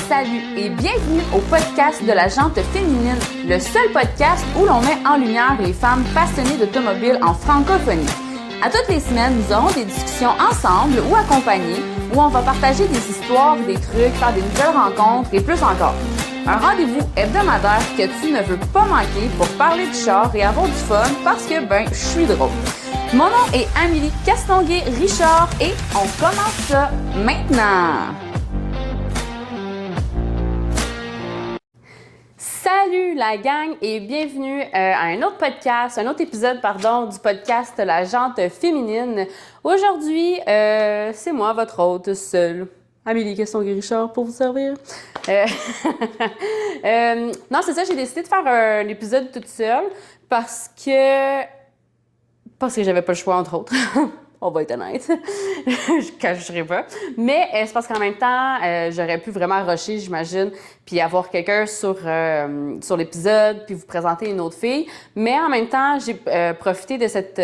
Salut et bienvenue au podcast de la Jante féminine, le seul podcast où l'on met en lumière les femmes passionnées d'automobile en francophonie. À toutes les semaines, nous aurons des discussions ensemble ou accompagnées où on va partager des histoires, des trucs, faire des nouvelles rencontres et plus encore. Un rendez-vous hebdomadaire que tu ne veux pas manquer pour parler de char et avoir du fun parce que, je suis drôle. Mon nom est Amélie Castonguay-Richard et on commence ça maintenant! Salut la gang et bienvenue à un autre podcast, un autre épisode du podcast La Jante féminine. Aujourd'hui, c'est moi, votre hôte seule, Amélie Castonguay-Richard, pour vous servir. Non, c'est ça, j'ai décidé de faire un épisode toute seule parce que j'avais pas le choix, entre autres. On va être honnête. Je cacherai pas. Mais c'est parce qu'en même temps, j'aurais pu vraiment rusher, j'imagine, puis avoir quelqu'un sur l'épisode, puis vous présenter une autre fille. Mais en même temps, j'ai profité de cette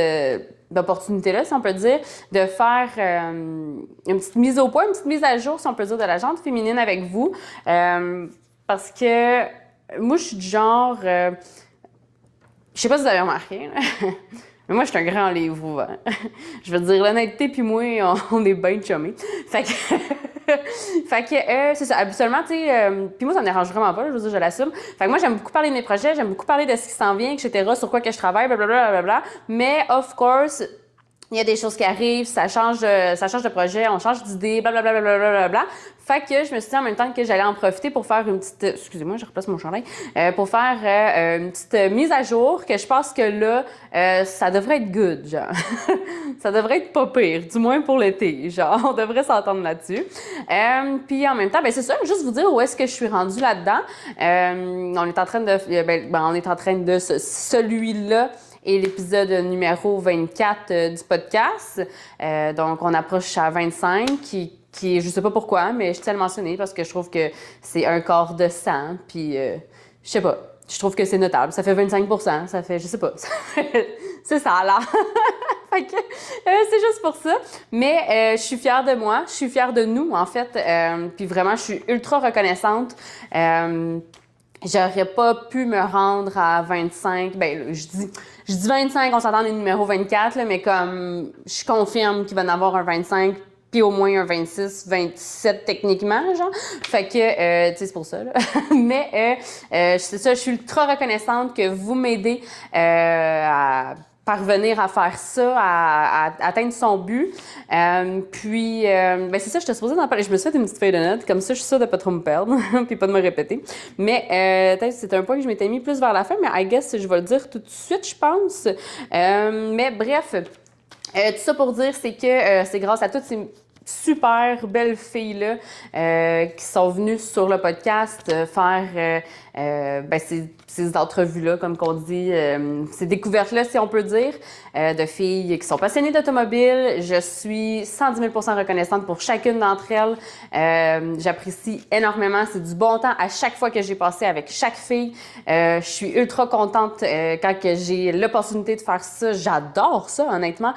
opportunité-là, si on peut dire, de faire une petite mise au point, une petite mise à jour, si on peut dire, de la Jante féminine avec vous. Parce que moi, je suis du genre... je sais pas si vous avez remarqué, mais moi, je suis un grand livre ouvert. Je veux dire, l'honnêteté puis moi, on est bien chummés. Fait que c'est ça. Habituellement, tu sais, puis moi, ça me dérange vraiment pas, je veux dire, je l'assume. Fait que moi, j'aime beaucoup parler de mes projets, j'aime beaucoup parler de ce qui s'en vient, etc., sur quoi que je travaille, blablabla. Mais, of course, il y a des choses qui arrivent, ça change de projet, on change d'idée, blablabla. Fait que je me suis dit en même temps que j'allais en profiter pour faire une petite... Excusez-moi, je replace mon chandail. Pour faire une petite mise à jour que je pense que là, ça devrait être good, genre. Ça devrait être pas pire, du moins pour l'été, genre. On devrait s'entendre là-dessus. Puis en même temps, c'est ça, juste vous dire où est-ce que je suis rendue là-dedans. On est en train de... Celui-là et l'épisode numéro 24 du podcast. Donc, on approche à 25, qui est, je sais pas pourquoi, mais je tiens à le mentionner parce que je trouve que c'est un quart de 100, puis je sais pas, je trouve que c'est notable. Ça fait 25%, ça fait, je sais pas, c'est ça, là. Fait que c'est juste pour ça. Mais je suis fière de moi, je suis fière de nous, en fait, puis vraiment, je suis ultra reconnaissante. J'aurais pas pu me rendre à 25. Je dis 25, on s'entend des numéros 24, là, mais comme je confirme qu'il va y en avoir un 25, puis au moins un 26, 27 techniquement, genre. Fait que, tu sais, c'est pour ça, là. Mais c'est ça, je suis ultra reconnaissante que vous m'aidez à parvenir à faire ça, à atteindre son but. Puis, c'est ça, je te supposée d'en parler. Je me suis fait une petite feuille de notes, comme ça, je suis sûre de pas trop me perdre, puis pas de me répéter. Mais, peut-être c'est un point que je m'étais mis plus vers la fin, mais I guess je vais le dire tout de suite, je pense. Mais bref, tout ça pour dire, c'est que c'est grâce à toutes ces super belles filles-là qui sont venues sur le podcast faire ces entrevues-là, comme qu'on dit, ces découvertes-là, si on peut dire, de filles qui sont passionnées d'automobile. Je suis 110 000 % reconnaissante pour chacune d'entre elles. J'apprécie énormément. C'est du bon temps à chaque fois que j'ai passé avec chaque fille. Je suis ultra contente quand que j'ai l'opportunité de faire ça. J'adore ça, honnêtement.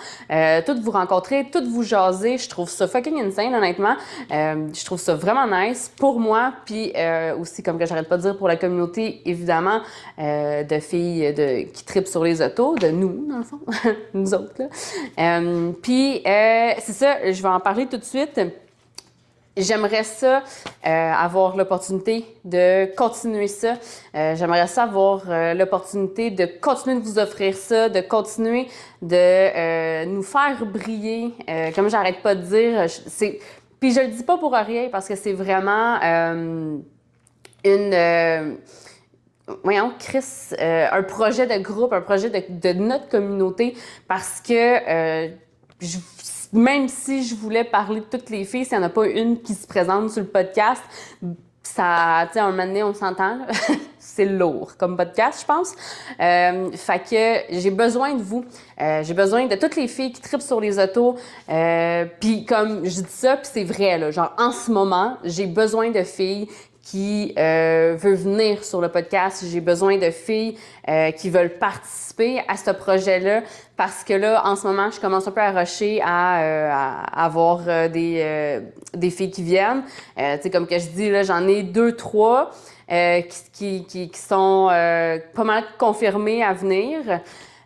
Toutes vous rencontrer, toutes vous jaser. Je trouve ça fucking insane, honnêtement. Je trouve ça vraiment nice pour moi, puis aussi, comme que j'arrête pas de dire, pour la communauté, évidemment, de filles qui trippent sur les autos, de nous, dans le fond, nous autres, là. Puis, c'est ça, je vais en parler tout de suite. J'aimerais ça avoir l'opportunité de continuer ça. J'aimerais ça avoir l'opportunité de continuer de vous offrir ça, de continuer de nous faire briller. Comme j'arrête pas de dire, puis je le dis pas pour rien parce que c'est vraiment un projet de groupe, un projet de notre communauté, parce que même si je voulais parler de toutes les filles, s'il n'y en a pas une qui se présente sur le podcast, ça, tu sais, un moment donné, on s'entend, là. C'est lourd comme podcast, je pense. Fait que j'ai besoin de vous. J'ai besoin de toutes les filles qui trippent sur les autos. Puis comme je dis ça, puis c'est vrai, là, genre en ce moment, j'ai besoin de filles qui veut venir sur le podcast. J'ai besoin de filles qui veulent participer à ce projet-là parce que là, en ce moment, je commence un peu à rusher à avoir des filles qui viennent. Tu sais, comme que je dis, là, j'en ai 2, 3 qui sont pas mal confirmées à venir.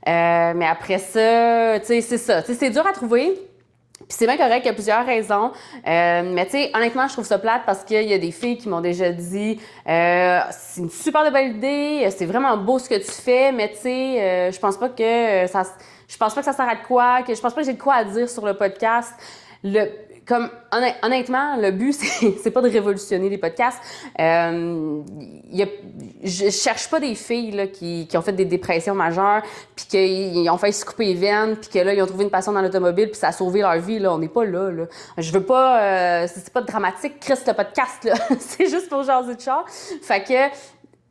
Mais après ça, tu sais, c'est ça. Tu sais, c'est dur à trouver. Puis c'est bien correct, il y a plusieurs raisons. Mais tu sais, honnêtement, je trouve ça plate parce qu'il y a des filles qui m'ont déjà dit c'est une super de belle idée, c'est vraiment beau ce que tu fais, mais tu sais, je pense pas que ça sert à quoi, je pense pas que j'ai de quoi à dire sur le podcast. Honnêtement, le but, c'est pas de révolutionner les podcasts. Je cherche pas des filles là, qui ont fait des dépressions majeures, puis qu'ils ont failli se couper les veines, puis que là, ils ont trouvé une passion dans l'automobile, puis ça a sauvé leur vie. Là. On n'est pas là. Je veux pas... c'est pas dramatique, Chris, le podcast. Là. C'est juste pour jaser de char. Fait que...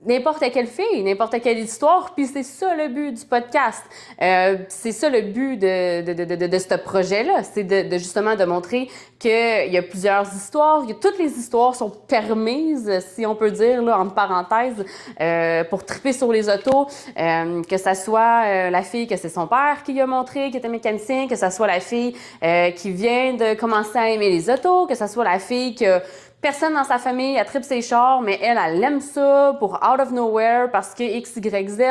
N'importe quelle fille, n'importe quelle histoire, puis c'est ça le but du podcast. C'est ça le but de ce projet-là, c'est de justement de montrer qu'il y a plusieurs histoires, que toutes les histoires sont permises, si on peut dire, là, entre parenthèses, pour triper sur les autos, que ça soit la fille que c'est son père qui lui a montré, qui était mécanicien, que ça soit la fille qui vient de commencer à aimer les autos, que ça soit la fille que personne dans sa famille a tripe ses chars, mais elle aime ça pour out of nowhere parce que X, Y, Z,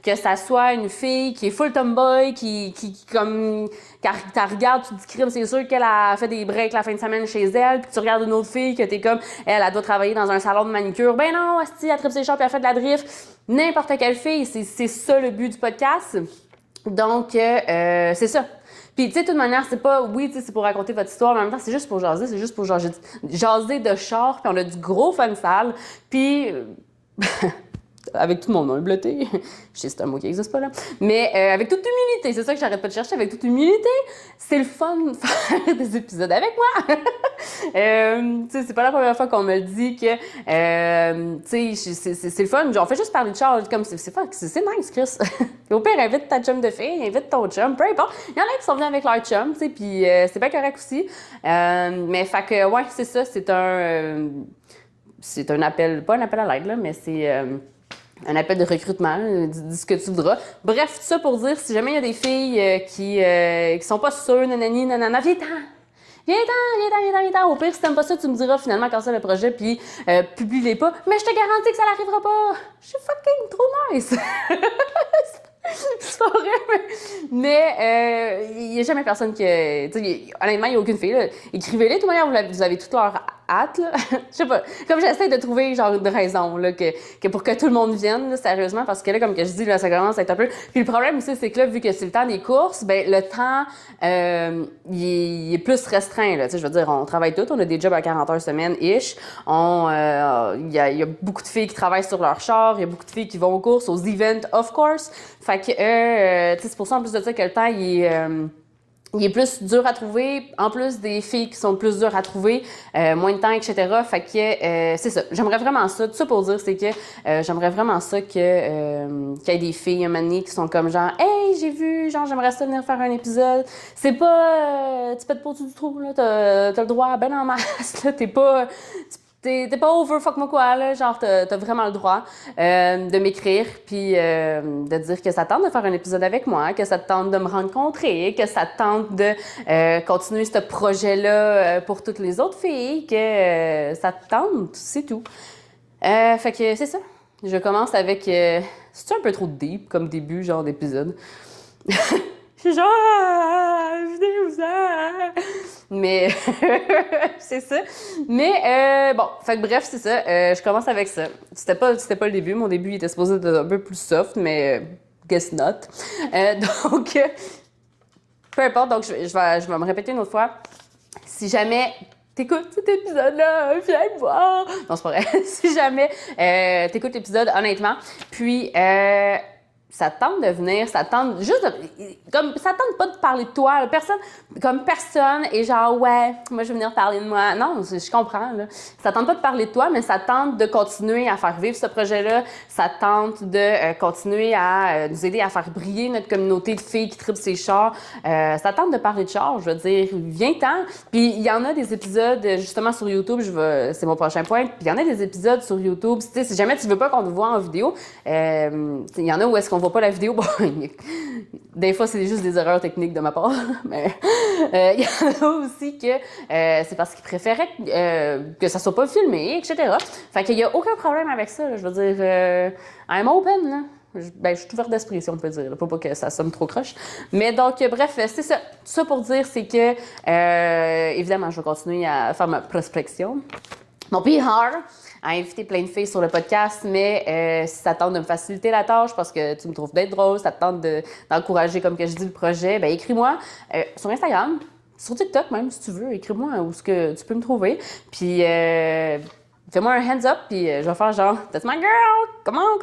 que ça soit une fille qui est full tomboy, qui comme, quand tu regardes, tu te dis crime, c'est sûr qu'elle a fait des breaks la fin de semaine chez elle, puis tu regardes une autre fille que t'es comme, elle doit travailler dans un salon de manicure. Ben non, asti, elle tripe ses chars puis elle fait de la drift. N'importe quelle fille, c'est ça le but du podcast. Donc, c'est ça. Puis, tu sais, de toute manière, c'est pas, oui, tu sais, c'est pour raconter votre histoire, mais en même temps, c'est juste pour jaser, jaser de char, puis on a du gros fun sale, puis avec tout mon nom bleuté, je sais c'est un mot qui n'existe pas là, mais avec toute humilité, c'est ça que j'arrête pas de chercher, avec toute humilité, c'est le fun de faire des épisodes avec moi. Tu sais, c'est pas la première fois qu'on me dit que, tu sais, c'est le fun, genre, on fait juste parler de char, comme c'est nice, Chris. Au pire, invite ta chum de fille, invite ton chum, peu importe. Il y en a qui sont venus avec leur chum, tu sais, puis c'est bien correct aussi. Mais fait que, ouais, c'est ça, c'est un appel, pas un appel à l'aide, là, mais c'est un appel de recrutement, dis ce que tu voudras. Bref, tout ça pour dire, si jamais il y a des filles qui sont pas sûres, nanani, nanana, viens-t'en. Au pire, si t'aimes pas ça, tu me diras finalement quand c'est le projet, puis publie-les pas. Mais je te garantis que ça n'arrivera pas. Je suis fucking trop nice. C'est pas vrai, mais il y a jamais personne qui... Honnêtement, il n'y a aucune fille. Là. Écrivez-les, de toute manière, vous avez toute leur hâte. Je sais pas. Comme j'essaie de trouver genre une raison là, que pour que tout le monde vienne, là, sérieusement, parce que là, comme que je dis, là, ça commence à être un peu... Puis le problème aussi, c'est que là, vu que c'est le temps des courses, ben le temps, il est plus restreint. Là. Je veux dire, on travaille tous, on a des jobs à 40 heures semaine-ish. Il y a beaucoup de filles qui travaillent sur leur char, il y a beaucoup de filles qui vont aux courses, aux events, of course. Fait que, c'est pour ça, en plus de ça, que le temps, il est plus dur à trouver. En plus des filles qui sont plus dures à trouver, moins de temps, etc. Fait que, c'est ça. J'aimerais vraiment ça. Tout ça pour dire, c'est que j'aimerais vraiment ça qu'il y ait des filles, un moment donné, qui sont comme genre, hey, j'ai vu, genre, j'aimerais ça venir faire un épisode. C'est pas, tu pètes pas du trou, là. T'as le droit, ben en masse, là. T'es pas over fuck moi quoi, là. Genre, t'as vraiment le droit de m'écrire, puis de dire que ça te tente de faire un épisode avec moi, que ça te tente de me rencontrer, que ça te tente de continuer ce projet-là pour toutes les autres filles, que ça te tente, c'est tout. Fait que c'est ça. Je commence avec... c'est-tu un peu trop deep comme début, genre, d'épisode? Je suis genre, venez-vous-en! Mais c'est ça. Mais bon, fait que bref, c'est ça. Je commence avec ça. C'était pas le début. Mon début, il était supposé être un peu plus soft, mais guess not. Donc, peu importe. Donc, je vais me répéter une autre fois. Si jamais t'écoutes cet épisode-là, viens me voir! Non, c'est pas vrai. Si jamais t'écoutes l'épisode, honnêtement, puis... ça te tente de venir, ça te tente juste de, comme, ça te tente pas de parler de toi, là. Personne est genre, ouais, moi, je vais venir parler de moi. Non, je comprends, là. Ça tente pas de parler de toi, mais ça tente de continuer à faire vivre ce projet-là. Ça tente de continuer à nous aider à faire briller notre communauté de filles qui trippent ses chars. Ça tente de parler de chars, je veux dire, viens-t'en. Puis il y en a des épisodes, justement, sur YouTube, c'est mon prochain point. Puis il y en a des épisodes sur YouTube, tu sais, si jamais tu veux pas qu'on te voit en vidéo, il y en a où est-ce qu'on voit pas la vidéo. Bon, des fois, c'est juste des erreurs techniques de ma part, mais il y en a aussi que c'est parce qu'ils préféraient que ça soit pas filmé, etc. Fait qu'il y a aucun problème avec ça, là. Je veux dire, I'm open, là. Je suis ouverte d'esprit, si on peut dire. Pas que ça sonne trop croche. Mais donc, bref, c'est ça. Tout ça pour dire, c'est que, évidemment, je vais continuer à faire ma prospection. Mon PR a invité plein de filles sur le podcast, mais si ça tente de me faciliter la tâche parce que tu me trouves d'être drôle, ça te tente d'encourager, comme que je dis, le projet, ben écris-moi sur Instagram, sur TikTok même, si tu veux. Écris-moi où est-ce que tu peux me trouver. Puis fais-moi un hands up, puis je vais faire genre « That's my girl! Come on! »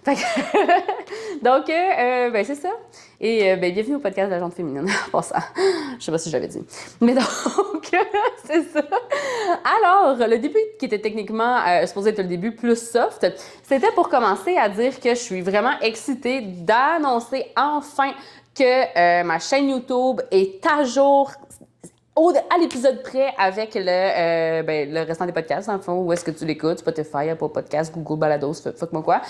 Fait que donc, ben c'est ça. Et ben bienvenue au podcast de la Jante féminine, en passant. Je sais pas si j'avais dit. Mais donc, c'est ça. Alors, le début, qui était techniquement supposé être le début plus soft, c'était pour commencer à dire que je suis vraiment excitée d'annoncer enfin que ma chaîne YouTube est à jour à l'épisode près avec le restant des podcasts, dans le fond, où est-ce que tu l'écoutes, Spotify, Apple Podcasts, Google Balados, fuck-moi quoi.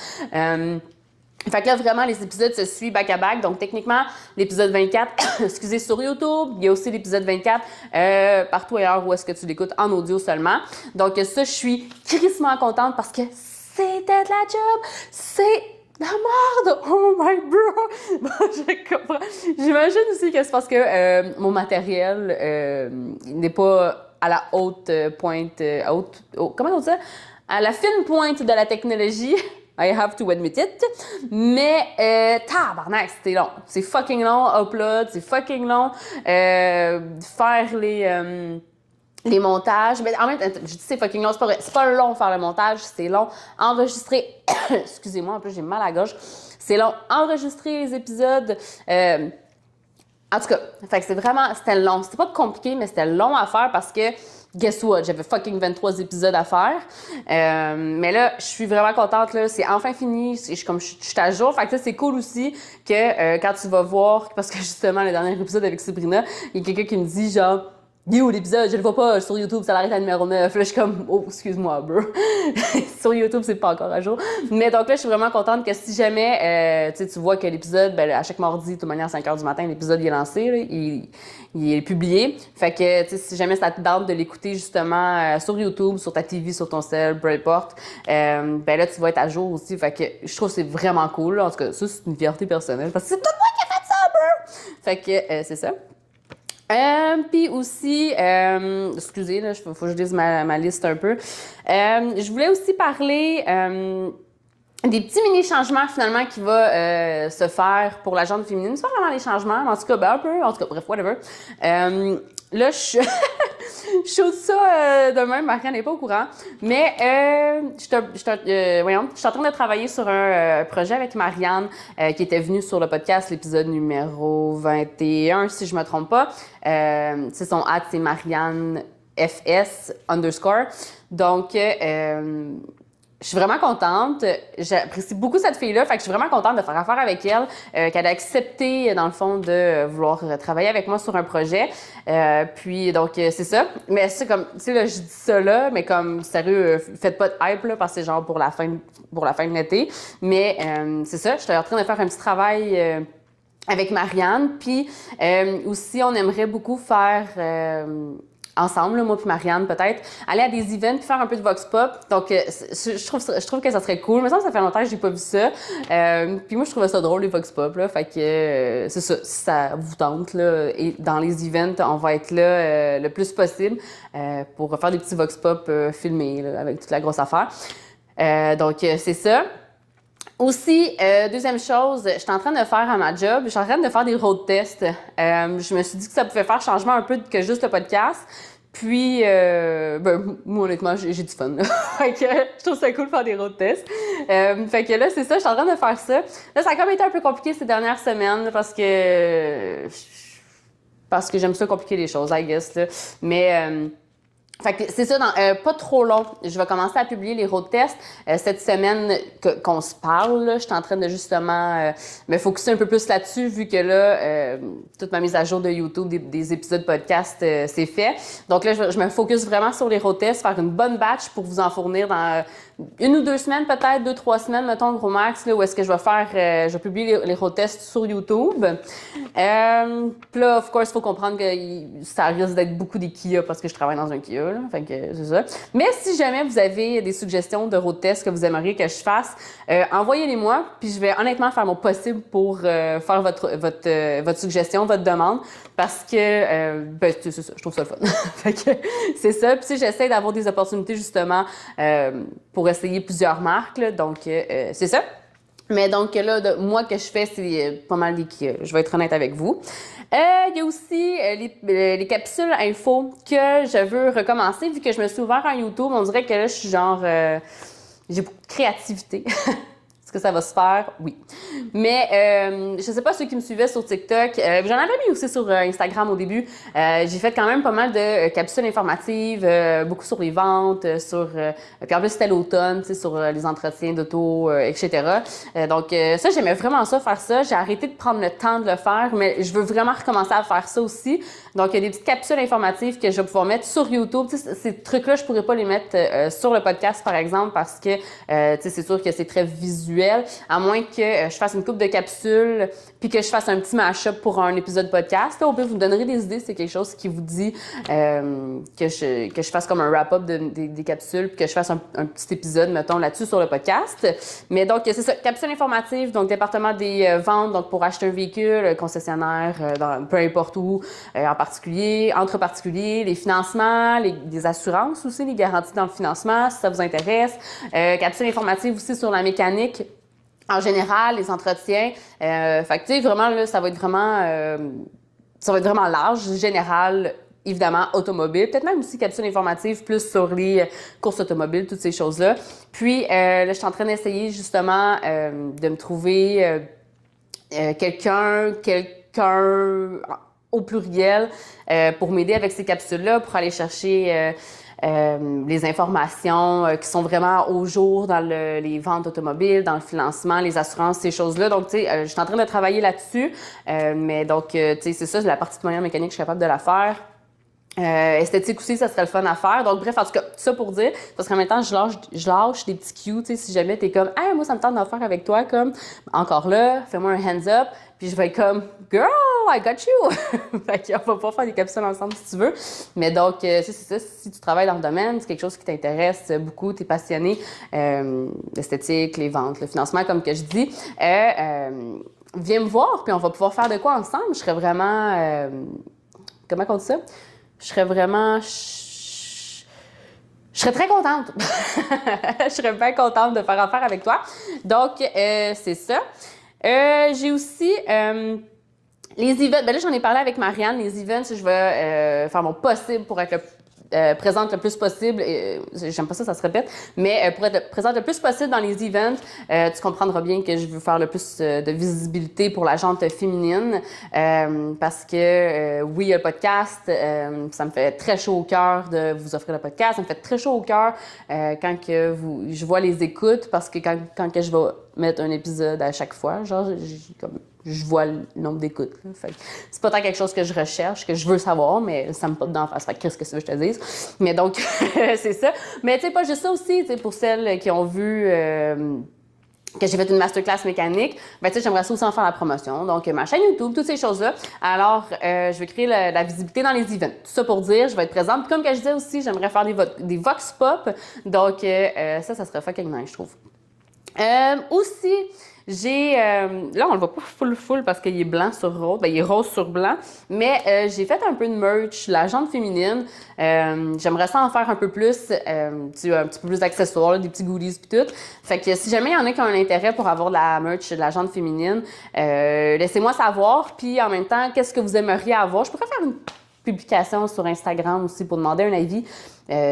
Fait que là, vraiment, les épisodes se suivent back-à-back. Donc, techniquement, l'épisode 24, excusez, sur YouTube. Il y a aussi l'épisode 24 partout ailleurs où est-ce que tu l'écoutes en audio seulement. Donc, ça, je suis crissement contente parce que c'était de la job. C'est la merde! Oh my bro! Bon, je comprends. J'imagine aussi que c'est parce que mon matériel n'est pas à la haute pointe, comment on dit ça? À la fine pointe de la technologie. I have to admit it. Mais, tabarnak, c'était long. C'est fucking long, upload, c'est fucking long. Faire les montages. Mais en même temps, je dis c'est fucking long, c'est pas vrai. C'est pas long faire le montage, c'est long. Enregistrer. Excusez-moi, en plus, j'ai mal à la gorge. C'est long. Enregistrer les épisodes. En tout cas, fait que c'était long. C'était pas compliqué, mais c'était long à faire parce que guess what? J'avais fucking 23 épisodes à faire. Mais là, je suis vraiment contente, là. C'est enfin fini. Je suis à jour. Fait que ça, c'est cool aussi que quand tu vas voir, parce que justement, le dernier épisode avec Sabrina, il y a quelqu'un qui me dit genre, il est où l'épisode? Je le vois pas sur YouTube, ça l'arrête à numéro 9. Là, je suis comme, oh, excuse-moi, bro. Sur YouTube, c'est pas encore à jour. Mais donc là, je suis vraiment contente que si jamais, tu vois que l'épisode, ben, à chaque mardi, de toute manière, à 5 h du matin, l'épisode il est lancé, là, il est publié. Fait que, tu sais, si jamais ça te tente de l'écouter justement sur YouTube, sur ta TV, sur ton cell, peu importe, ben là, tu vas être à jour aussi. Fait que je trouve que c'est vraiment cool. En tout cas, ça, c'est une fierté personnelle parce que c'est tout moi qui ai fait ça, bro! Fait que, c'est ça. Puis aussi, excusez, là, faut que je lise ma liste un peu. Je voulais aussi parler des petits mini-changements finalement qui va se faire pour la Jante féminine. C'est pas vraiment des changements, mais en tout cas, ben un peu, en tout cas, bref, whatever. Là, je chose ça de même, Marianne n'est pas au courant. Mais je suis en train de travailler sur un projet avec Marianne qui était venue sur le podcast, l'épisode numéro 21, si je me trompe pas. C'est son @ c'est Marianne FS _. Donc, je suis vraiment contente. J'apprécie beaucoup cette fille-là. Fait que je suis vraiment contente de faire affaire avec elle, qu'elle a accepté, dans le fond, de vouloir travailler avec moi sur un projet. Puis, donc, c'est ça. Mais c'est comme, tu sais, là, je dis ça là, mais comme, sérieux, faites pas de hype, là, parce que c'est genre pour la fin de l'été. Mais, c'est ça. Je suis en train de faire un petit travail avec Marianne. Puis, aussi, on aimerait beaucoup faire ensemble, là, moi puis Marianne peut-être, aller à des events puis faire un peu de vox pop. Donc, je trouve que ça serait cool. Mais ça fait longtemps que j'ai pas vu ça. Puis moi, je trouvais ça drôle, les vox pop, là. Fait que c'est ça, si ça vous tente, là. Et dans les events, on va être là le plus possible pour faire des petits vox pop filmés, là, avec toute la grosse affaire. Donc, c'est ça. Aussi, deuxième chose, je suis en train de faire à ma job, je suis en train de faire des road tests. Je me suis dit que ça pouvait faire changement un peu que juste le podcast. Puis, moi, honnêtement, j'ai du fun. Fait que je trouve ça cool de faire des road tests. Fait que là, c'est ça, je suis en train de faire ça. Là, ça a comme été un peu compliqué ces dernières semaines parce que j'aime ça compliquer les choses, I guess, là. Mais fait que c'est ça, pas trop long. Je vais commencer à publier les road tests cette semaine qu'on se parle. Là. Je suis en train de justement me focusser un peu plus là-dessus, vu que là, toute ma mise à jour de YouTube des épisodes podcast, c'est fait. Donc là, je me focus vraiment sur les road tests, faire une bonne batch pour vous en fournir dans 1 ou 2 semaines, peut-être 2-3 semaines, mettons, gros max, là, où est-ce que je vais publier les road tests sur YouTube. Puis là, of course, il faut comprendre que ça risque d'être beaucoup des Kia parce que je travaille dans un Kia, là. Fait que c'est ça. Mais si jamais vous avez des suggestions de road tests que vous aimeriez que je fasse, envoyez-les-moi, puis je vais honnêtement faire mon possible pour faire votre suggestion, votre demande, parce que, ben, c'est ça, je trouve ça le fun. Fait que c'est ça. Puis j'essaie d'avoir des opportunités, justement, pour essayer plusieurs marques, là. Donc, c'est ça. Mais donc là, moi, que je fais, c'est pas mal des Kia. Je vais être honnête avec vous. Il y a aussi les capsules info que je veux recommencer. Vu que je me suis ouvert en YouTube, on dirait que là, je suis genre... j'ai beaucoup de créativité. Est-ce que ça va se faire? Oui. Mais je sais pas ceux qui me suivaient sur TikTok. J'en avais mis aussi sur Instagram au début. J'ai fait quand même pas mal de capsules informatives, beaucoup sur les ventes, puis en plus c'était l'automne, tu sais, sur les entretiens d'auto, etc. Donc ça, j'aimais vraiment ça, faire ça. J'ai arrêté de prendre le temps de le faire, mais je veux vraiment recommencer à faire ça aussi. Donc il y a des petites capsules informatives que je vais pouvoir mettre sur YouTube. Tu sais, ces trucs-là, je pourrais pas les mettre sur le podcast, par exemple, parce que tu sais, c'est sûr que c'est très visuel. À moins que je fasse une coupe de capsules puis que je fasse un petit mash-up pour un épisode podcast. Là, au pire, vous me donnerez des idées. C'est quelque chose qui vous dit que je fasse comme un wrap-up des capsules puis que je fasse un petit épisode, mettons, là-dessus sur le podcast. Mais donc, c'est ça. Capsule informative, donc département des ventes, donc pour acheter un véhicule, concessionnaire, peu importe où, en particulier, entre particuliers, les financements, les assurances aussi, les garanties dans le financement, si ça vous intéresse. Capsule informative aussi sur la mécanique. En général, les entretiens, fait que tu sais, vraiment, là, ça va être vraiment large, général, évidemment, automobile, peut-être même aussi capsule informative, plus sur les courses automobiles, toutes ces choses-là. Puis, là, je suis en train d'essayer, justement, de me trouver quelqu'un au pluriel pour m'aider avec ces capsules-là, pour aller chercher... les informations qui sont vraiment au jour dans les ventes automobiles, dans le financement, les assurances, ces choses-là. Donc, tu sais, je suis en train de travailler là-dessus. Mais donc, tu sais, c'est ça, la partie de moyen mécanique, je suis capable de la faire. Esthétique aussi, ça serait le fun à faire. Donc, bref, en tout cas, ça pour dire, parce qu'en même temps, je lâche des petits cues, tu sais, si jamais t'es comme, hey, moi, ça me tente d'en faire avec toi, comme, encore là, fais-moi un hands up, puis je vais être comme, girl, I got you! Fait qu'on va pas faire des capsules ensemble si tu veux. Mais donc, c'est ça, si tu travailles dans le domaine, c'est quelque chose qui t'intéresse beaucoup, t'es passionné, l'esthétique, les ventes, le financement, comme que je dis, viens me voir, puis on va pouvoir faire de quoi ensemble. Je serais vraiment, comment on dit ça? Je serais vraiment... Je serais très contente. Je serais bien contente de faire affaire avec toi. Donc, c'est ça. J'ai aussi... les events, ben là, j'en ai parlé avec Marianne. Les events, je vais faire mon possible pour être présente le plus possible. J'aime pas ça, ça se répète. Mais pour être présente le plus possible dans les events, tu comprendras bien que je veux faire le plus de visibilité pour la gente féminine. Parce que, oui, il y a le podcast. Ça me fait très chaud au cœur de vous offrir le podcast. Ça me fait très chaud au cœur quand je vois les écoutes. Parce que quand que je vais mettre un épisode à chaque fois, genre, je vois le nombre d'écoutes. C'est pas tant quelque chose que je recherche, que je veux savoir, mais ça me pop d'en face. Fait que qu'est-ce que tu veux que je te dise? Mais donc, c'est ça. Mais tu sais, pas juste ça aussi, tu sais, pour celles qui ont vu que j'ai fait une masterclass mécanique, ben tu sais, j'aimerais ça aussi en faire la promotion. Donc, ma chaîne YouTube, toutes ces choses-là. Alors, je vais créer la visibilité dans les events. Tout ça pour dire, je vais être présente. Puis comme que je disais aussi, j'aimerais faire des vox pop. Donc, ça serait fucking nice, je trouve. Aussi, j'ai... là, on le voit pas full parce qu'il est blanc sur rose. Ben, il est rose sur blanc. Mais j'ai fait un peu de merch, la jante féminine. J'aimerais ça en faire un peu plus. Un petit peu plus d'accessoires, des petits goodies pis tout. Fait que si jamais il y en a qui ont un intérêt pour avoir de la merch, de la jante féminine, laissez-moi savoir. Puis en même temps, qu'est-ce que vous aimeriez avoir? Je pourrais faire publication sur Instagram aussi pour demander un avis.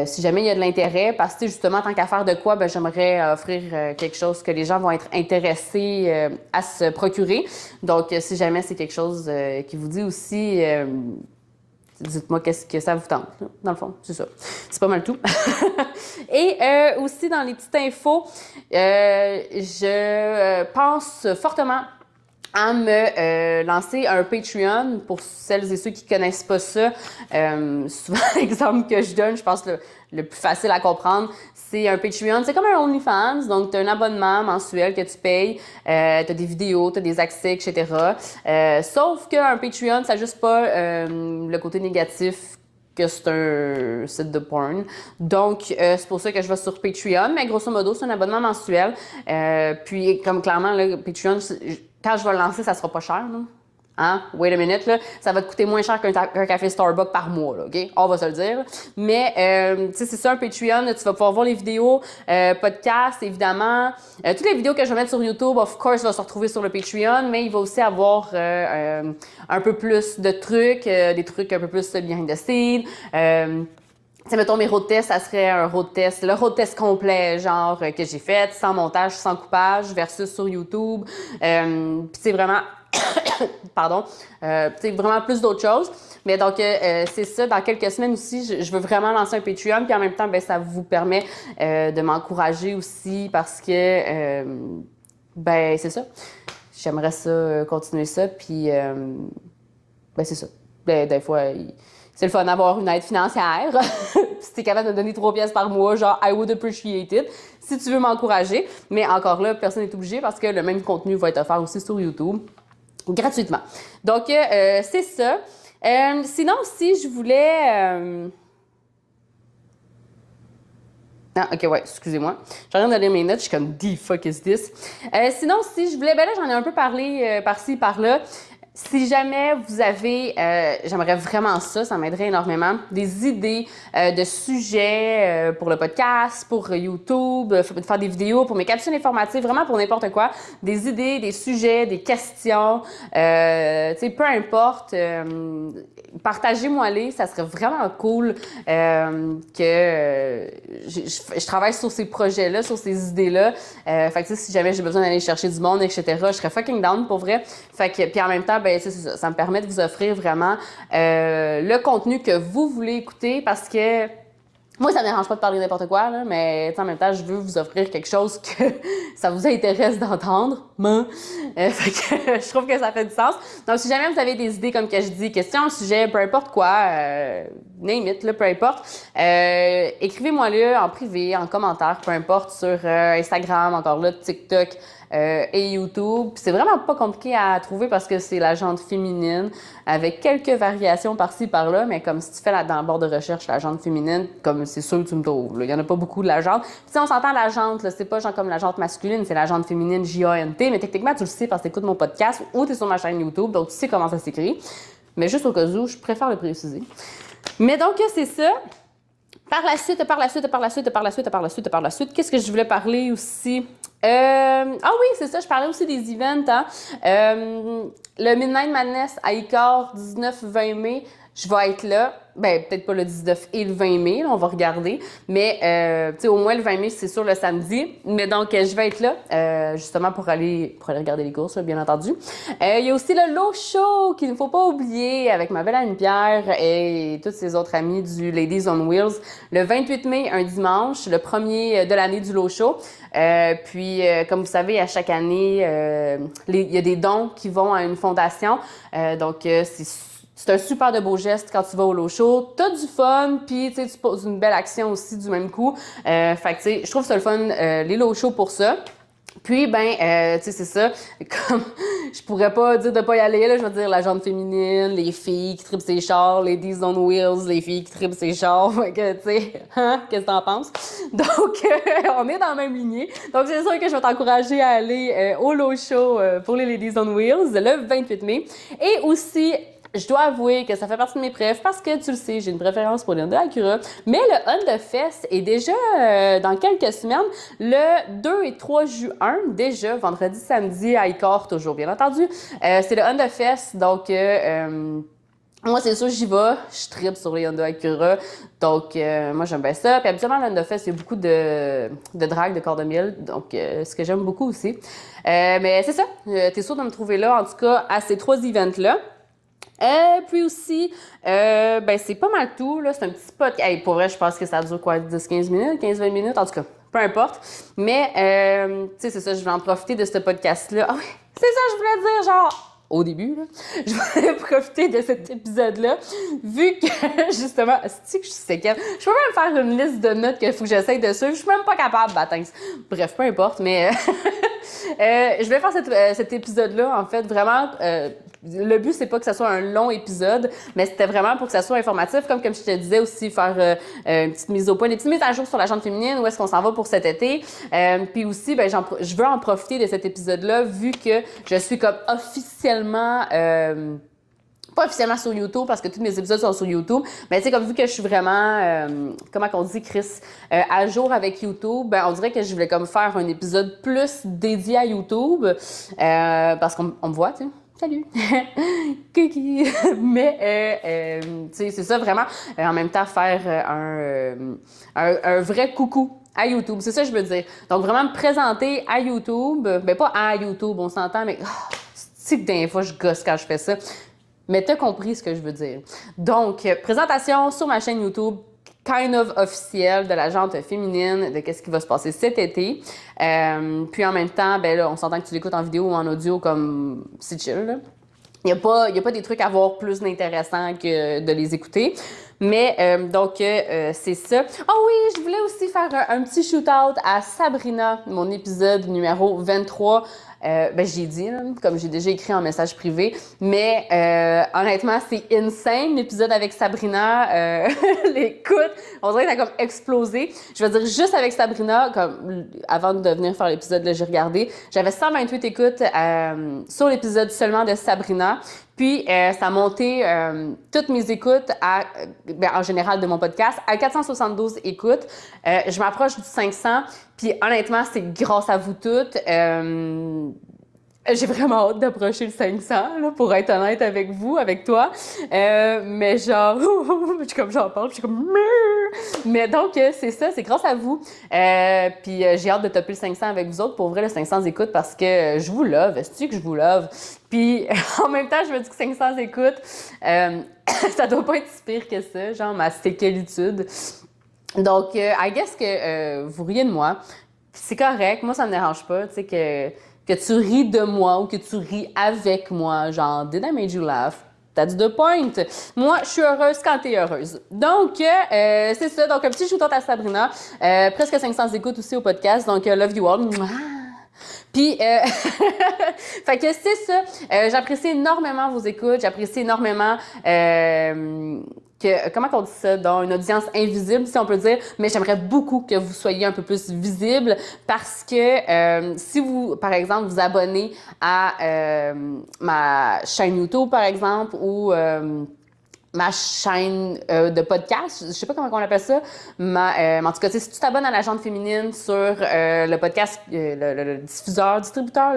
Si jamais il y a de l'intérêt, parce que justement, tant qu'à faire de quoi, ben, j'aimerais offrir quelque chose que les gens vont être intéressés à se procurer. Donc, si jamais c'est quelque chose qui vous dit aussi, dites-moi qu'est-ce que ça vous tente. Dans le fond, c'est ça. C'est pas mal tout. Et aussi, dans les petites infos, je pense fortement à me lancer un Patreon pour celles et ceux qui connaissent pas ça. Souvent, l'exemple que je donne, je pense le plus facile à comprendre, c'est un Patreon. C'est comme un OnlyFans, donc tu as un abonnement mensuel que tu payes, tu as des vidéos, tu as des accès, etc. Sauf qu'un Patreon, ça n'a juste pas le côté négatif que c'est un site de porn. Donc, c'est pour ça que je vais sur Patreon, mais grosso modo, c'est un abonnement mensuel. Puis, comme clairement, là, Patreon, quand je vais le lancer, ça sera pas cher, là. Hein? Wait a minute, là. Ça va te coûter moins cher qu'un café Starbucks par mois, là, OK? On va se le dire. Mais, tu sais, c'est ça, un Patreon. Tu vas pouvoir voir les vidéos, podcasts, évidemment. Toutes les vidéos que je vais mettre sur YouTube, of course, vont se retrouver sur le Patreon, mais il va aussi avoir un peu plus de trucs, des trucs un peu plus behind the scenes. T'sais, mettons, mes road tests, ça serait un road test, le road test complet, genre, que j'ai fait, sans montage, sans coupage, versus sur YouTube. Puis c'est vraiment, pardon, c'est vraiment plus d'autres choses. Mais donc, c'est ça, dans quelques semaines aussi, je veux vraiment lancer un Patreon, puis en même temps, ben ça vous permet de m'encourager aussi parce que, ben c'est ça. J'aimerais ça, continuer ça, puis, ben c'est ça. Des fois, c'est le fun d'avoir une aide financière. Si t'es capable de donner 3 pièces par mois, genre, I would appreciate it. Si tu veux m'encourager. Mais encore là, personne n'est obligé parce que le même contenu va être offert aussi sur YouTube gratuitement. Donc, c'est ça. Sinon aussi, je voulais... Ah, ok, ouais, excusez-moi. J'ai rien de lire mes notes, je suis comme, the fuck is this? Sinon, si je voulais, ben là, j'en ai un peu parlé par-ci, par-là. Si jamais vous avez, j'aimerais vraiment ça m'aiderait énormément, des idées de sujets pour le podcast, pour YouTube, faire des vidéos, pour mes capsules informatives, vraiment pour n'importe quoi, des idées, des sujets, des questions, tu sais, peu importe, partagez-moi-les, ça serait vraiment cool que je travaille sur ces projets-là, sur ces idées-là. Fait que si jamais j'ai besoin d'aller chercher du monde, etc., je serais fucking down pour vrai. Fait que, puis en même temps, ben, c'est ça, ça me permet de vous offrir vraiment le contenu que vous voulez écouter parce que moi, ça me dérange pas de parler n'importe quoi, là, mais en même temps, je veux vous offrir quelque chose que ça vous intéresse d'entendre. Fait que je trouve que ça fait du sens. Donc, si jamais vous avez des idées, comme que je dis, questions, sujet, peu importe quoi, name it, là, peu importe, écrivez-moi-le en privé, en commentaire, peu importe, sur Instagram, encore là, TikTok, et YouTube. Puis c'est vraiment pas compliqué à trouver parce que c'est la jante féminine avec quelques variations par-ci par-là, mais comme si tu fais dans le bord de recherche la jante féminine, comme c'est sûr que tu me trouves. Il y en a pas beaucoup de la jante. Puis on s'entend la jante, là, c'est pas genre comme la jante masculine, c'est la jante féminine J-A-N-T, mais techniquement tu le sais parce que t'écoutes mon podcast ou t'es sur ma chaîne YouTube, donc tu sais comment ça s'écrit. Mais juste au cas où, je préfère le préciser. Mais donc c'est ça. Par la suite, qu'est-ce que je voulais parler aussi? Ah oui, c'est ça, je parlais aussi des events. Hein? Le Midnight Madness à Icare, 19-20 mai, je vais être là. Ben, peut-être pas le 19 et le 20 mai, là, on va regarder. Mais, tu sais, au moins le 20 mai, c'est sûr le samedi. Mais donc, je vais être là, justement, pour aller regarder les courses, là, bien entendu. Il y a aussi le Low Show, qu'il ne faut pas oublier, avec ma belle Anne-Pierre et tous ses autres amis du Ladies on Wheels. Le 28 mai, un dimanche, le premier de l'année du Low Show. Puis, comme vous savez, à chaque année, il y a des dons qui vont à une fondation. Donc, c'est un super de beau geste quand tu vas au Low Show. T'as du fun, puis tu poses une belle action aussi du même coup. Fait que, tu sais, je trouve ça le fun, les Low Shows pour ça. Puis, ben, tu sais, c'est ça. Comme, je pourrais pas dire de pas y aller, là. Je veux dire, la jante féminine, les filles qui trippent ses chars, les Ladies on Wheels, les filles qui trippent ses chars. Fait que, tu sais, hein, qu'est-ce que t'en penses? Donc, on est dans la même lignée. Donc, c'est sûr que je vais t'encourager à aller au Low Show pour les Ladies on Wheels le 28 mai. Et aussi, je dois avouer que ça fait partie de mes préfs parce que, tu le sais, j'ai une préférence pour les Honda Acura. Mais le Honda Fest est déjà dans quelques semaines, le 2 et 3 juin, déjà, vendredi, samedi, à Icare, toujours, bien entendu. C'est le Honda Fest, donc... Moi, c'est sûr, j'y vais. Je tripe sur les Honda Acura. Donc, moi, j'aime bien ça. Puis, habituellement, à l'Honda Fest, il y a beaucoup de drague, de corps de miel. Donc, ce que j'aime beaucoup aussi. Mais c'est ça. T'es sûr de me trouver là, en tout cas, à ces 3 events-là. Puis aussi, ben c'est pas mal tout, là. C'est un petit podcast. Hey, pour vrai, je pense que ça dure quoi, 10-15 minutes, 15-20 minutes, en tout cas, peu importe. Mais, tu sais, c'est ça, je vais en profiter de ce podcast-là. Ah oui, c'est ça, je voulais dire, genre, au début, là. Je voulais profiter de cet épisode-là, vu que, justement, c'est que je suis séquelle. Je peux même faire une liste de notes qu'il faut que j'essaye de suivre. Je suis même pas capable, bâtins. Bref, peu importe, mais je vais faire cet épisode-là, en fait, vraiment. Le but, c'est pas que ça soit un long épisode, mais c'était vraiment pour que ça soit informatif, comme je te disais aussi, faire une petite mise au point, des petites mises à jour sur la chambre féminine, où est-ce qu'on s'en va pour cet été. Puis aussi, ben, je veux en profiter de cet épisode-là, vu que je suis comme officiellement... pas officiellement sur YouTube, parce que tous mes épisodes sont sur YouTube, mais tu sais, comme vu que je suis vraiment, comment qu'on dit, Chris, à jour avec YouTube, ben, on dirait que je voulais comme faire un épisode plus dédié à YouTube, parce qu'on me voit, tu sais. Salut! Kiki! Mais, tu sais, c'est ça vraiment, en même temps, faire un vrai coucou à YouTube. C'est ça que je veux dire. Donc, vraiment me présenter à YouTube. Ben, pas à YouTube, on s'entend, mais c'est que des fois, je gosse quand je fais ça. Mais t'as compris ce que je veux dire. Donc, présentation sur ma chaîne YouTube, kind of officielle de la jante féminine, de qu'est-ce qui va se passer cet été. Puis en même temps, ben là, on s'entend que tu l'écoutes en vidéo ou en audio, comme c'est chill, là. Il n'y a pas des trucs à voir plus d'intéressants que de les écouter. Mais donc, c'est ça. Oh oui, je voulais aussi faire un petit shoot-out à Sabrina, mon épisode numéro 23. Ben, j'ai dit, là, comme j'ai déjà écrit en message privé, mais honnêtement, c'est insane, l'épisode avec Sabrina. L'écoute, on dirait que ça a comme explosé. Je veux dire, juste avec Sabrina, comme avant de venir faire l'épisode, là, j'ai regardé, j'avais 128 écoutes sur l'épisode seulement de Sabrina. Puis, ça a monté toutes mes écoutes, en général de mon podcast, à 472 écoutes. Je m'approche du 500. Puis, honnêtement, c'est grâce à vous toutes. J'ai vraiment hâte d'approcher le 500, là, pour être honnête avec vous, avec toi. Mais genre, j'en parle, je suis comme... Mais donc, c'est ça, c'est grâce à vous. Puis j'ai hâte de topper le 500 avec vous autres. Pour vrai, le 500 écoutes, parce que je vous love. Est-ce que je vous love? Puis en même temps, je me dis que 500 écoutes, ça doit pas être si pire que ça, genre ma séquelitude. Donc, I guess que vous riez de moi. C'est correct, moi, ça me dérange pas, tu sais, que tu ris de moi ou que tu ris avec moi, genre, did I made you laugh? That's the point. Moi, je suis heureuse quand t'es heureuse. Donc, c'est ça. Donc, un petit shout-out à Sabrina. Presque 500 écoutes aussi au podcast. Donc, love you all. Mouah. Puis, fait que c'est ça. J'apprécie énormément vos écoutes. J'apprécie énormément comment on dit ça, dans une audience invisible, si on peut dire, mais j'aimerais beaucoup que vous soyez un peu plus visible parce que si vous, par exemple, vous abonnez à ma chaîne YouTube, par exemple, ou ma chaîne de podcast, je sais pas comment on appelle ça, mais en tout cas, si tu t'abonnes à la jante féminine sur le podcast, le diffuseur, distributeur,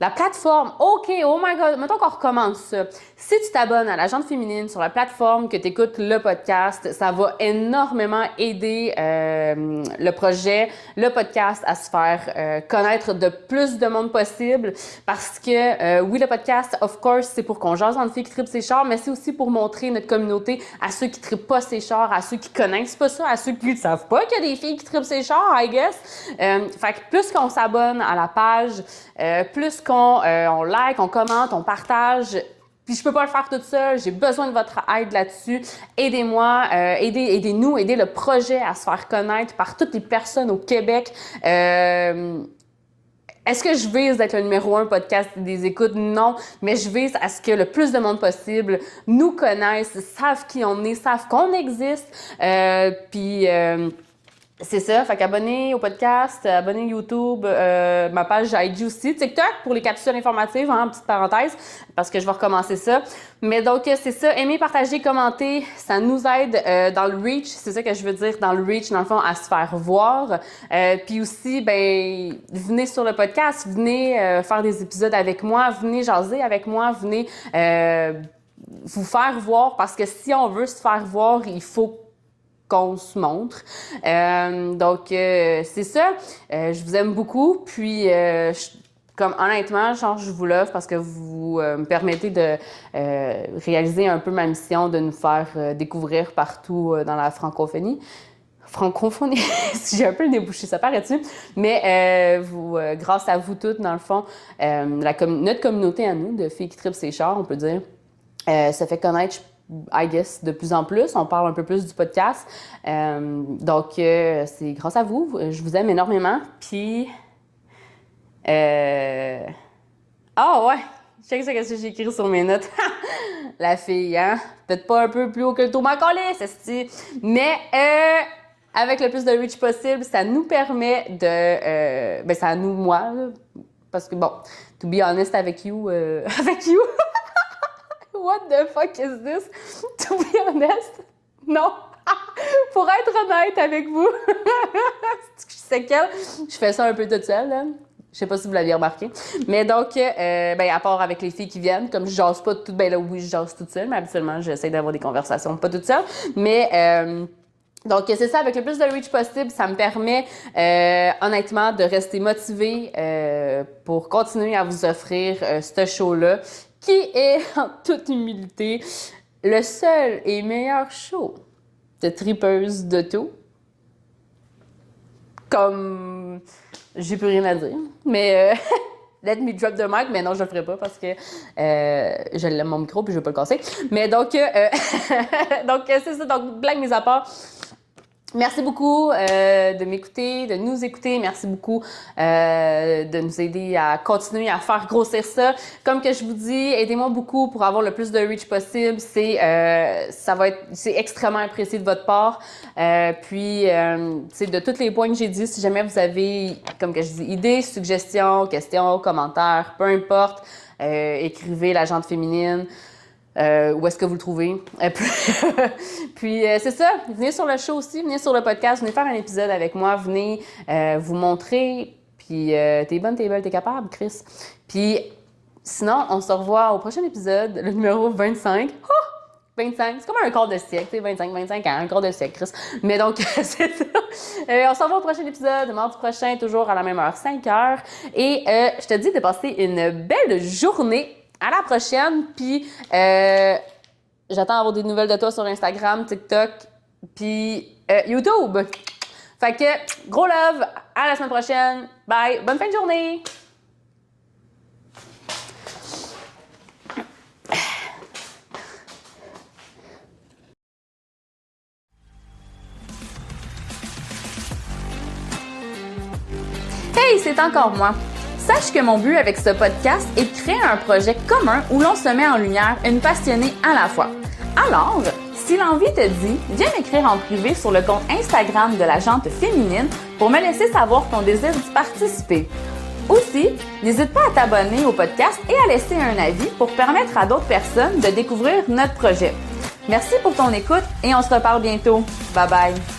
la plateforme, OK, oh my God, mettons qu'on recommence ça. Si tu t'abonnes à la jante féminine sur la plateforme que tu écoutes le podcast, ça va énormément aider le projet, le podcast à se faire connaître de plus de monde possible parce que, oui, le podcast, of course, c'est pour qu'on jase entre filles qui trippent ses chars, mais c'est aussi pour montrer notre communauté à ceux qui trippent pas ses chars, à ceux qui connaissent pas ça, à ceux qui ne savent pas qu'il y a des filles qui trippent ses chars, I guess. Fait que plus qu'on s'abonne à la page, plus qu'on on like, on commente, on partage. Puis je peux pas le faire toute seule, j'ai besoin de votre aide là-dessus. Aidez-moi, aidez-nous, aidez le projet à se faire connaître par toutes les personnes au Québec. Est-ce que je vise d'être le numéro 1 podcast des écoutes? Non, mais je vise à ce que le plus de monde possible nous connaissent, savent qui on est, savent qu'on existe. Puis c'est ça, fait qu'abonnez au podcast, abonnez YouTube, ma page IG aussi, TikTok pour les capsules informatives, hein, petite parenthèse, parce que je vais recommencer ça. Mais donc, c'est ça, aimez, partagez, commentez, ça nous aide dans le reach, c'est ça que je veux dire, dans le reach, dans le fond, à se faire voir. Puis aussi, ben, venez sur le podcast, venez faire des épisodes avec moi, venez jaser avec moi, venez vous faire voir, parce que si on veut se faire voir, il faut qu'on se montre. Donc, c'est ça. Je vous aime beaucoup. Puis, comme honnêtement, genre, je vous l'offre parce que vous me permettez de réaliser un peu ma mission de nous faire découvrir partout dans la francophonie. Francophonie, si j'ai un peu le débouché, ça paraît-tu? Mais grâce à vous toutes, dans le fond, notre communauté à nous, de filles qui trippent ses chars, on peut dire, ça fait connaître, I guess, de plus en plus. On parle un peu plus du podcast. Donc, c'est grâce à vous. Je vous aime énormément. Puis... Ah ouais! Check ça, qu'est-ce que j'ai écrit sur mes notes. La fille, hein? Peut-être pas un peu plus haut que le taux m'encolait, c'est mais avec le plus de reach possible, ça nous permet de... ben, ça nous, moi, là, parce que bon, to be honest avec you... avec you? What the fuck is this? To be honest? Non! Pour être honnête avec vous, c'est quel? Je fais ça un peu toute seule, là. Je sais pas si vous l'aviez remarqué. Mais donc, ben, à part avec les filles qui viennent, comme je jase pas toutes, ben là, oui, je jase toute seule, mais habituellement, j'essaie d'avoir des conversations pas toute seule. Mais, donc, c'est ça, avec le plus de reach possible, ça me permet, honnêtement, de rester motivée pour continuer à vous offrir ce show-là, qui est, en toute humilité, le seul et meilleur show de tripeuse de tout. Comme... J'ai plus rien à dire. Mais let me drop the mic, mais non, je le ferai pas parce que je l'aime mon micro puis je veux pas le casser. Mais donc, donc c'est ça. Donc, blague mise à part. Merci beaucoup de m'écouter, de nous écouter. Merci beaucoup de nous aider à continuer à faire grossir ça. Comme que je vous dis, aidez-moi beaucoup pour avoir le plus de reach possible. C'est extrêmement apprécié de votre part. Puis, de tous les points que j'ai dit, si jamais vous avez, comme que je dis, idées, suggestions, questions, commentaires, peu importe, écrivez la Jante féminine. Où est-ce que vous le trouvez? Puis c'est ça, venez sur le show aussi, venez sur le podcast, venez faire un épisode avec moi, venez vous montrer, puis t'es bonne, t'es belle, t'es capable, Chris. Puis sinon, on se revoit au prochain épisode, le numéro 25. Oh! 25, c'est comme un quart de siècle, tu sais, 25 ans, un quart de siècle, Chris. Mais donc, c'est ça. On se revoit au prochain épisode, mardi prochain, toujours à la même heure, 5h. Et je te dis de passer une belle journée. À la prochaine, puis j'attends avoir des nouvelles de toi sur Instagram, TikTok, puis YouTube. Fait que, gros love, à la semaine prochaine. Bye, bonne fin de journée! Hey, c'est encore moi! Sache que mon but avec ce podcast est de créer un projet commun où l'on se met en lumière une passionnée à la fois. Alors, si l'envie te dit, viens m'écrire en privé sur le compte Instagram de la Jante féminine pour me laisser savoir ton désir d'y participer. Aussi, n'hésite pas à t'abonner au podcast et à laisser un avis pour permettre à d'autres personnes de découvrir notre projet. Merci pour ton écoute et on se reparle bientôt. Bye bye!